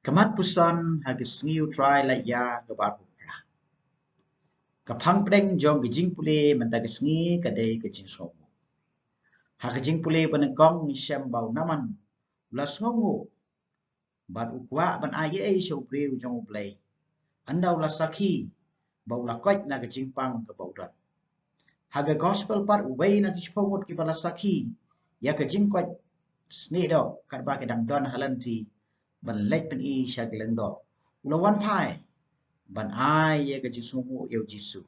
Kamat pusan hagis ngiu try la ya gabar bukra. Kapang pedeng jong gijing pule mendagis ngi kadai gijing somu. Hagijing pule penengkong ngisem bau naman. Ulas ngongu. Bat ukwa ban aye ay siya upriw jong uplay. Anda ulas sakhi. Bau lakoit na gijing pang kabaudan. Haga gospel par uway na kispongot kibala sakhi. Ya gijing kwat snedo karba kedang don halanti. Ban lek pen i siya gilendo. Ulawan pai. Ban ai ye gijing somu yaw jisu.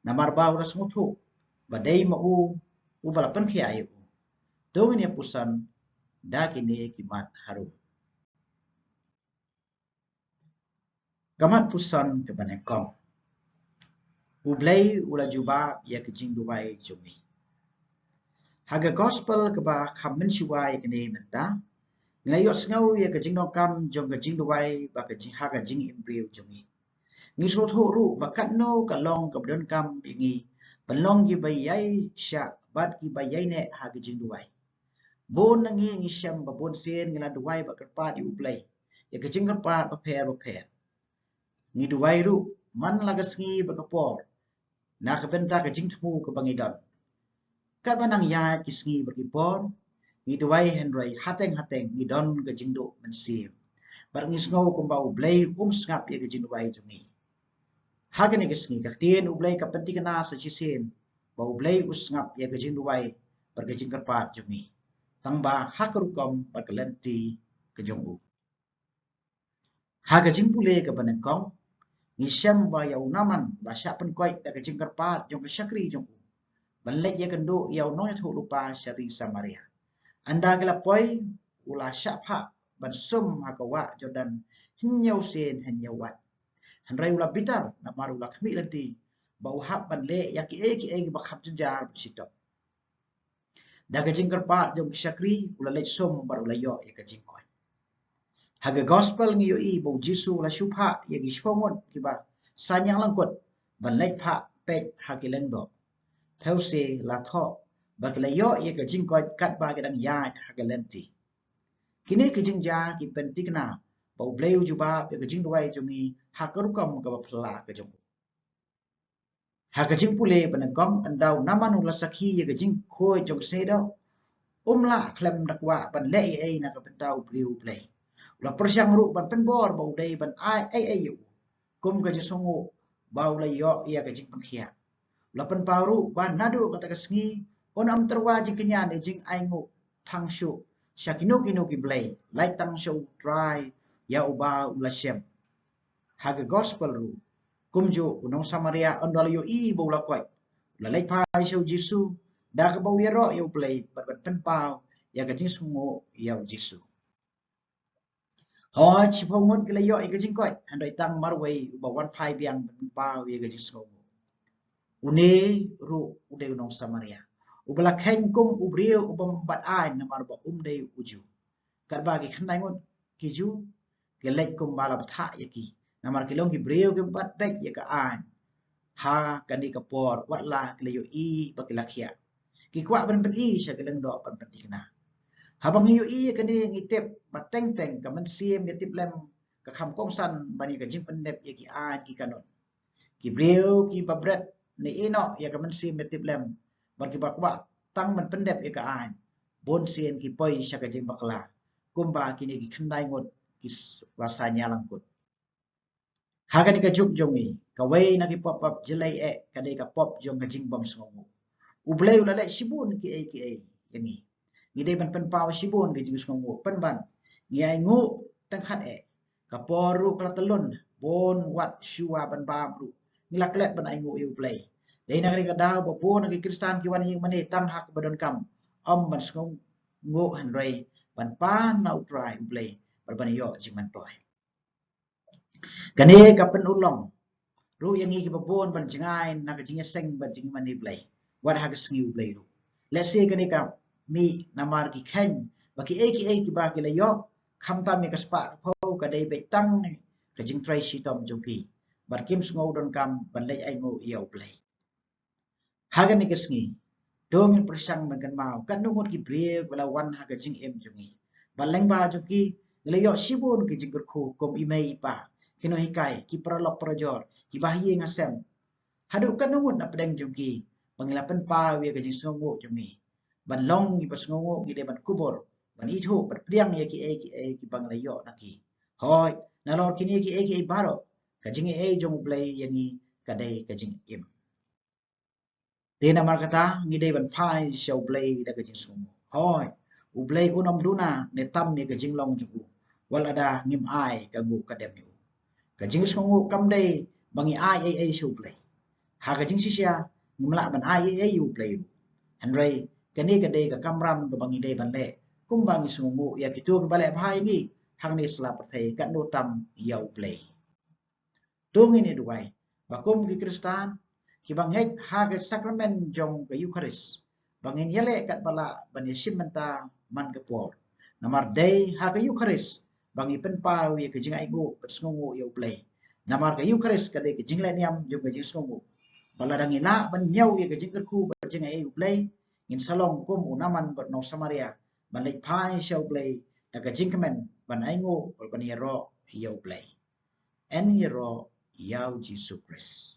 Namar ba ulas ngutu. Badai mau ubala pen kia ayu. Dongin ya pusan dakine kimat harum. Gamat pusan ke banekong. Ublay ula juba ya kejing duwai jumi. Haga gospel ke ba kamen shuwai kene menta. Ngayos ngau ya kejing nokam jong kejing duwai ba kejing haga jing imbriu jumi. Ngisot ru bakat no kalong kabdon kam ingi. Penlong gi bayai sya bat gi bayai ne haga jing duwai. Bon nangi ngisyam babon sen ngila duwai ba kerpat yu ublay. Ya kejing kerpat baper. Ngi duwai ru man lagas ngi bakapor. Na kabenta kejing temu ke bangidon. Kat banang ya kisngi berkipor. Ngi duwai henry hateng ngi don kejing do mensir. Bar ngi snow kumba ublay sngap ya kejing duwai jungi. Haga ni kisngi kaktien ublay kapenti kana sa chisen. Ba ublay usngap ya kejing duwai bar kejing kerpat jungi. Tangba hakarukom berkelenti kejong u. Haga jing pule ke banengkong. Ngisyam ba yaw naman la sya pen koit da kejing kerpat jong kesyakri jong u. Banlek ya kendo yaw no ya lupa syari Samaria. Anda gila poi ula sya pa ban sum hakawa Jordan hinyaw sen hinyaw wat. Handrai ula bitar na maru ula kami nanti ba uhap ban le ya ki e bakhap jejar bersitop. Da kejing kerpat jong kesyakri ula lek sum bar ula yo ya kejing koit. Haga gospel ngiyo i bau Jisu la syupha ya gishpongot kiba sanyang langkut ban lek pa pek hakileng do. Thause la tho baklayo ya kejing koit kat ba gedang ya hagalenti. Kini kejing ja ki pentikna bau bleu juba ya kejing duai jungi hakarukam ka phla ka jong. Ha kejing pule penengkom andau naman ula sakhi ya kejing khoi jong sedo. La klem dakwa ban le ai na ka pentau bleu play. Ula persyang ru ban penbor bau dai ban ai yu. Kum ka jesongo bau la yo ya kejing penkhia. Ula pen paru ban nadu kata kesngi on am terwa jing kenyan jing aingu thang shu syakino kino ki blay like tang show dry ya uba ula shem. Haga gospel ru kumjo unong Samaria ondal yo i bau la koi. Ula lek pa show Jisu da ka bau yero yo play ban pen pau ya kejing sungo ya Jisu. Hoi chipongon kila yo i kejing koi andai tang marway uba wan pai biang pen pau ya kejing sungo. Une ru ude unong Samaria. Ubala kengkum ubrio ubam bat ai namar ba umde uju. Karba ki khandai ngon kiju ke lek kum bala batha yaki. Namar kilong ki brio ke bat bek ya ka ai. Ha kani ka por wat la kile yo i bakilakhia. Ki kwa ban i sya keleng do ban pentikna. Habang yo i kani ngitep bateng teng ka mensiem ya tip lem ka kham kong san bani ka jing pendep ya ki ai ki kanon. Ki brio ki babret ni ino ya ka mensim betip lem bar ki bakwa tang man pendep ya ka ai bon sien ki poi sya ka jing bakla kumba kini ki khandai ngot ki wasanya langkut haga ni ka juk jongi ka wei na ki pop up jelai e ka dei ka pop jong ka jing bom songu ublei ula le sibun ki ai yani ni dei ban pen paw sibun ki jing songu pen ban ni ai ngu tang khat e ka poru kla telun bon wat shua ban bam ru ngilaklet ban ai ngu yu play dei na ka daw bo po na ki kristan ki wan ying mane tang hak badon kam ban skong ngu han rei ban pa na utrai play bar ban yo jing man toy kane ka pen ulong ru yang ngi ki bon ban jingai na ka jing seng ban jing mane play wat hak sngiu play ru let's say kane ka mi namar ki khen ba ki ki ba ki la yo kham ta mi ka spa pho ka dei be tang ka jing trai si tom joki bar kim sngo don kam ban lei ai ngo yo play haga ni kesngi dongin persang magan mau kan nungut ki brie bala wan haga jing em jungi baleng ba joki Ngelayo sibun ke jingkerku kom imei ipa. Kino hikai ki pralok projor ki bahye ngasem. Haduk kan nungut na pedang jungki. Pangilapan pa we ke jing songo jumi. Ban long ki pas ngongo ki de ban kubur. Ban ithu pat priang ye ki banglayo naki. Hoi nalor kini ki baro. Kajing jong blay yani kadai kajing im. Tena markata ngide ban pai show blay da kajing songo. Hoi ublay unam duna ne tam ye kajing long juku. Wal ada ngim ai kagu kadem yu. Kajing songo kam day bangi ai show blay. Ha kajing sisya ngimla ban ai yu blay. Henry kani kadai ka kamram ka bangi day ban le. Kum bangi songo ya kitu ke balik bahai ni. Hang ni selap perthai kat no tam yau blay. Tung ini duai. Bakum ki Kristan ki bangai ha ke sakramen jong ke Eucharis. Bangin yale kat bala ban yesim menta man ke por. Namar day ha ke Eucharis bangi penpa wi ke jingai go persngu yau play. Namar ke Eucharis ka de ke jingle niam jong ke jing sngu. Bala dangi na ban nyau wi ke jingkerku ber jingai yau play. Ngin salong kum unaman ber no Samaria. Ban lek pai shau play da ke jingkemen ban aingo ban yero yau play. En yero Yao Jesus Christ.